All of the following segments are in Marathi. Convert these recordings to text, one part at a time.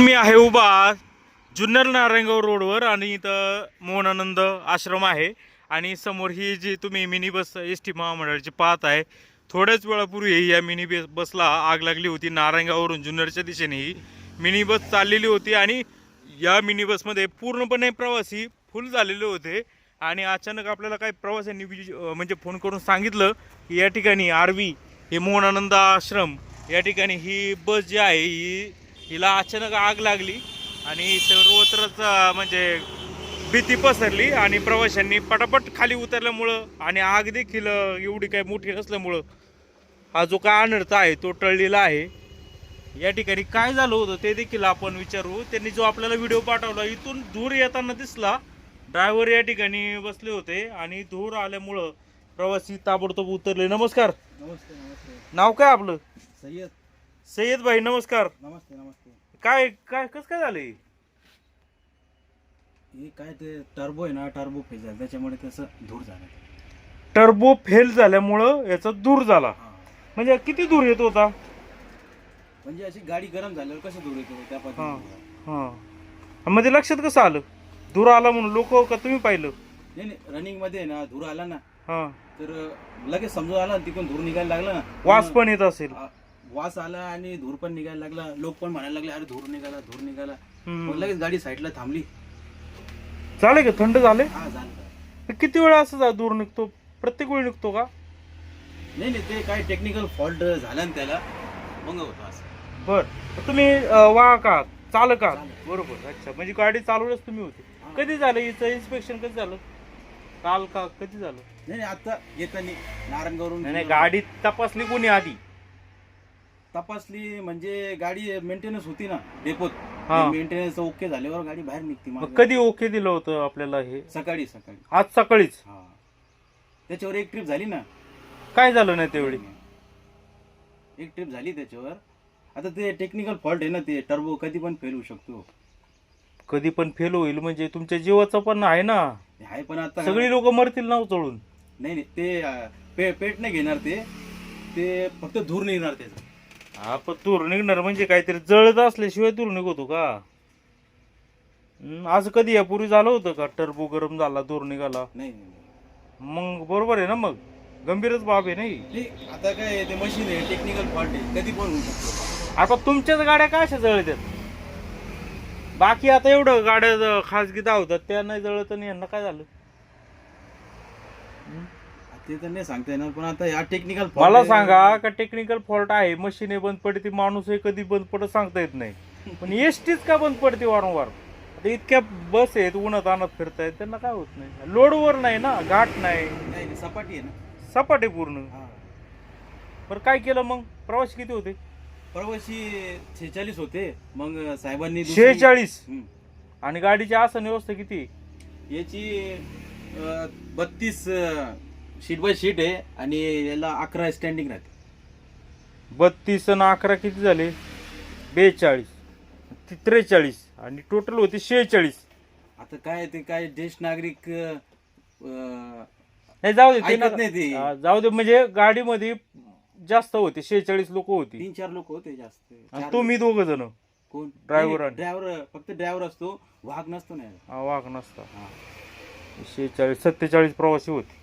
मी आहे उभा जुन्नर नारायणगाव रोडवर आणि इथं मोहनानंद आश्रम आहे आणि समोर ही जी तुम्ही मिनी बस एस टी महामंडळाची पाहत आहे. थोड्याच वेळापूर्वी या मिनी बसला आग लागली होती. नारायणगाववरून जुन्नरच्या दिशेने ही मिनी बस चाललेली होती आणि या मिनी बसमध्ये पूर्णपणे प्रवासी फुल झालेले होते आणि अचानक आपल्याला काही प्रवाशांनी म्हणजे फोन करून सांगितलं की या ठिकाणी आरवी हे मोहनानंद आश्रम या ठिकाणी ही बस जी आहे हिला अचानक आग लागली आणि सर्वत्रच म्हणजे भीती पसरली आणि प्रवाशांनी पटापट खाली उतरल्यामुळं आणि आग देखील एवढी काही मोठी नसल्यामुळं हा जो काय अनर्थ आहे तो टळलेला आहे. या ठिकाणी काय झालं होतं ते देखील आपण विचारू. त्यांनी जो आपल्याला व्हिडिओ पाठवला इथून धूर येताना दिसला. ड्रायव्हर या ठिकाणी बसले होते आणि धूर आल्यामुळं प्रवासी ताबडतोब उतरले. नमस्कार. नमस्ते. नमस्ते. नाव काय आपलं? सय्यद. सय्यद भाई नमस्कार. नमस्ते. नमस्ते. काय काय कसं काय झालंय? हे काय ते टर्बो आहे ना, टर्बो फेल झाला त्याच्यामुळे त्याचं धूर झालं. टर्बो फेल झाल्यामुळं याचा धूर झाला. म्हणजे किती धूर येत होता? म्हणजे अशी गाडी गरम झाल्यावर कसं धूर येतो त्या पद्धतीने. हा मध्ये लक्षात कसं आलं धूर आला म्हणून? लोक का तुम्ही पाहिलं? नाही रनिंग मध्ये ना धूर आला ना हा तर लगेच समजून आला तिकडून धूर निघायला लागला ना. वास पण येत असेल. वास आला आणि धूर पण निघायला लागला. लोक पण म्हणायला लागले अरे धूर निघाला धूर निघाला. मग लगेच गाडी साईडला थांबली. झाले का थंड झाले? हा झालं. किती वेळा असं धूर निघतो? प्रत्येक वेळी निघतो का? नाही ते काय टेक्निकल फॉल्ट झाला ना त्याला मग होतं असं. बर तुम्ही वाहका चालक आहात बरोबर. अच्छा म्हणजे गाडी चालवलंच तुम्ही होते. कधी झालं हिचं इन्स्पेक्शन? कधी झालं? काल का कधी झालं? नाही आता येताना नारायणगावरून. नाही गाडी तपासली कोणी आधी? तपासली म्हणजे गाडी मेंटेनन्स होती ना डेपोत. मेंटेनन्स ओके झाल्यावर गाडी बाहेर निघते. मग कधी ओके दिलं होतं आपल्याला हे? सकाळी आज सकाळीच. त्याच्यावर एक ट्रिप झाली ना. काय झालं नाही तेवढी? एक ट्रिप झाली त्याच्यावर. आता ते टेक्निकल फॉल्ट आहे ना, ते टर्बो कधी पण फेल होऊ शकतो. कधी पण फेल होईल म्हणजे तुमच्या जीवाचं पण आहे ना. आहे पण आता सगळी लोक मरतील ना चढून. नाही ते पेट नाही घेणार. ते फक्त धूर निघणार त्याचा. हा पण धूर निघणार म्हणजे काहीतरी जळत असल्याशिवाय धूर निघतो का? असं कधी यापूर्वी झालं होतं का टर्बो गरम झाला धूर निघाला? नाही. मग बरोबर आहे ना. मग गंभीरच बाब आहे नाही. आता काय ते मशीन आहे, टेक्निकल फॉल्ट आहे, कधी पण होऊ शकतो. आता तुमच्याच गाड्या काय अशा जळतात? बाकी आता एवढं गाड्या खासगी धावतात त्या नाही जळत आणि यांना काय झालं? ते तर नाही सांगता येणार पण आता या टेक्निकल मला सांगा का टेक्निकल फॉल्ट आहे, मशीन बंद पडते, माणूस कधी बंद पडत सांगता येत नाही. पण एसटीच का बंद पडते वारंवार? आता इतक्या बस आहेत उन्हात आणत फिरतायत त्यांना काय होत नाही? लोडवर नाही ना, घाट नाही, सपाटी आहे ना. सपाटे पूर्ण. पण काय केलं मग? प्रवासी किती होते? प्रवासी 46 होते. मग साहेबांनी 46 आणि गाडीची आसन व्यवस्था किती? याची 32 शीट बाय शीट आहे आणि याला 11 स्टँडिंग राहते. 32 आणि 11 किती झाले? 42 43 आणि टोटल होते 46. आता काय ते काय ज्येष्ठ नागरिक नाही जाऊ दे ते जाऊ दे. म्हणजे गाडीमध्ये जास्त होते, 46 लोक होती. 3-4 लोक होते जास्त. तुम्ही दोघ जण? कोण? ड्रायव्हर फक्त ड्रायव्हर असतो, वाहक नसतो ना. वाहक नसता. 46-47 प्रवासी होते.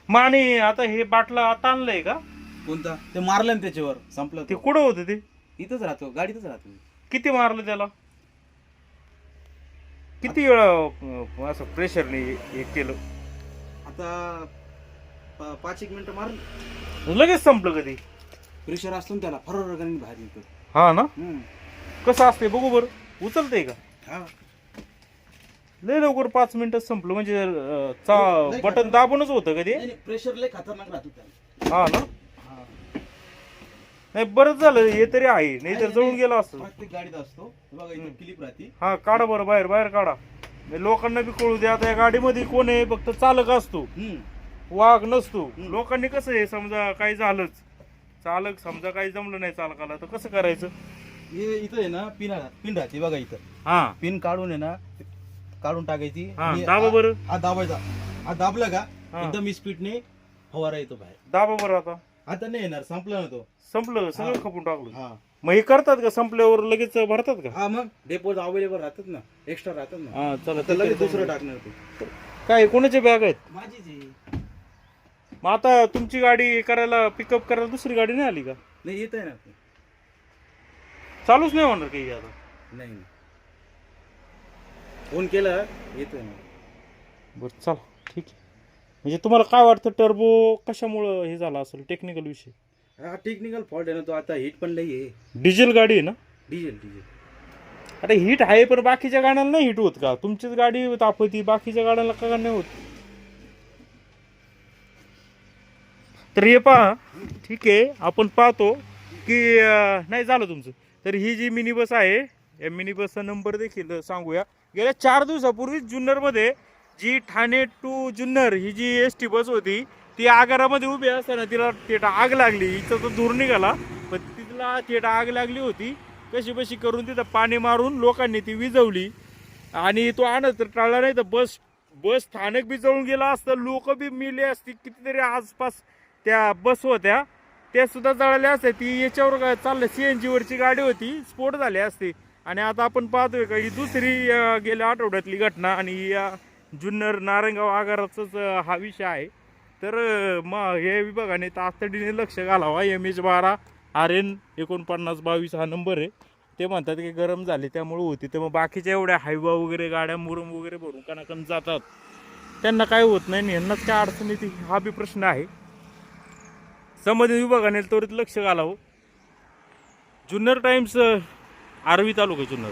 मग आणि आता हे बाटला आता आणलंय का? कोणता? ते मारलं ना त्याच्यावर संपलं. ते कुठं होतं? ते इथंच राहतो, गाडीतच राहतो. किती मारलं त्याला? किती वेळा असं प्रेशरने हे केलं? आता 5-1 मिनिटं मारलं लगेच संपलं. कधी प्रेशर असतो ना त्याला फरक बाहेर निघतो. हा ना. कसं असते बघू बरं. उचलतंय का? लय लवकर 5 मिनिटात संपलं. म्हणजे बटन दाबूनच होतं कधी? प्रेशर लय खतरनाक राहतो त्याला. हा ना. नाही बरंच झालं हे तरी आहे, नाही तर जळून गेला असतं. प्रत्येक गाडीत असतो बघा, इथे क्लिप राहते. हा काढा बरं, बाहेर काढा. लोकांना बी कळू द्या. आता या गाडीमध्ये कोण आहे? फक्त चालक असतो, वाघ नसतो. लोकांनी कसं आहे समजा काही झालंच, चालक समजा काही जमलं नाही चालकाला तर कसं करायचं? हे इथं आहे ना पिन राहते बघा इथं. हा पिन काढून आहे ना काढून टाकायची. दाबा बरं. हा दाबायचा. हा दाबला का एकदम स्पीडने फवारा येतो बाहेर. दाबा बरं. आता आता नाही येणार, संपला ना तो. संपलं सगळं खपून टाकलं. मग हे करतात का संपल्यावर लगेच भरतात का? हा मग डेपोत अवेलेबल राहतात ना, एक्स्ट्रा राहतात ना. हा चला आता लगेच दुसरं टाकणार ते. काय कोणाच्या बॅग आहेत? माझीच आहे. मग आता तुमची गाडी करायला पिकअप करायला दुसरी गाडी नाही आली का? नाही येत आहे ना. चालूच नाही होणार काही आता? नाही नाही. फोन केला येतोय ना. बरं चला ठीक आहे. म्हणजे तुम्हाला काय वाटतं टर्बो कशामुळं हे झाला असेल, टेक्निकल विषय? हा टेक्निकल फॉल्ट आहे ना तो. आता हिट पण नाही आहे. डिझेल गाडी आहे ना? Diesel diesel. आता हिट आहे पण बाकीच्या गाड्यांना नाही हिट होत का? तुमचीच गाडी तापवती, बाकीच्या गाड्यांना का नाही होत? तर हे पहा, ठीक आहे, आपण पाहतो की नाही झालं तुमचं. तर ही जी मिनी बस आहे, या मिनी बसचा नंबर देखील सांगूया. गेल्या 4 दिवसापूर्वी जुन्नरमध्ये जी ठाणे टू जुन्नर ही जी ST बस होती, ती आगारामध्ये उभी असताना तिला थेट आग लागली. हिचा तो दूर निघाला, पण तिला थेट आग लागली होती. कशी बशी करून तिथं पाणी मारून लोकांनी ती विझवली आणि तो आणत तर टाळला नाही तर बस स्थानक बी जळून गेला असतं, लोक बी मेले असते. कितीतरी आसपास त्या बस होत्या त्या सुद्धा जळाल्या असत्या. ती याच्यावर चाललं CNG वरची गाडी होती, स्फोट झाले असते. आणि आता आपण पाहतोय का ही दुसरी गेल्या आठवड्यातली घटना आणि या जुन्नर नारायणगाव आगाराचाच हा विषय आहे. तर मग हे विभागाने तातडीने लक्ष घालावा. MH12 RN 4922 हा नंबर आहे. ते म्हणतात की गरम झाले त्यामुळे होती. तर मग बाकीच्या एवढ्या हायवा वगैरे गाड्या मुरुम वगैरे भरून कणाकण जातात, त्यांना काय होत नाही, यांनाच काय अडचण येते हा बी प्रश्न आहे. संबंधित विभागाने त्वरित लक्ष घालावं. जुन्नर टाइम्स, आर्वी तालुका जुन्नर.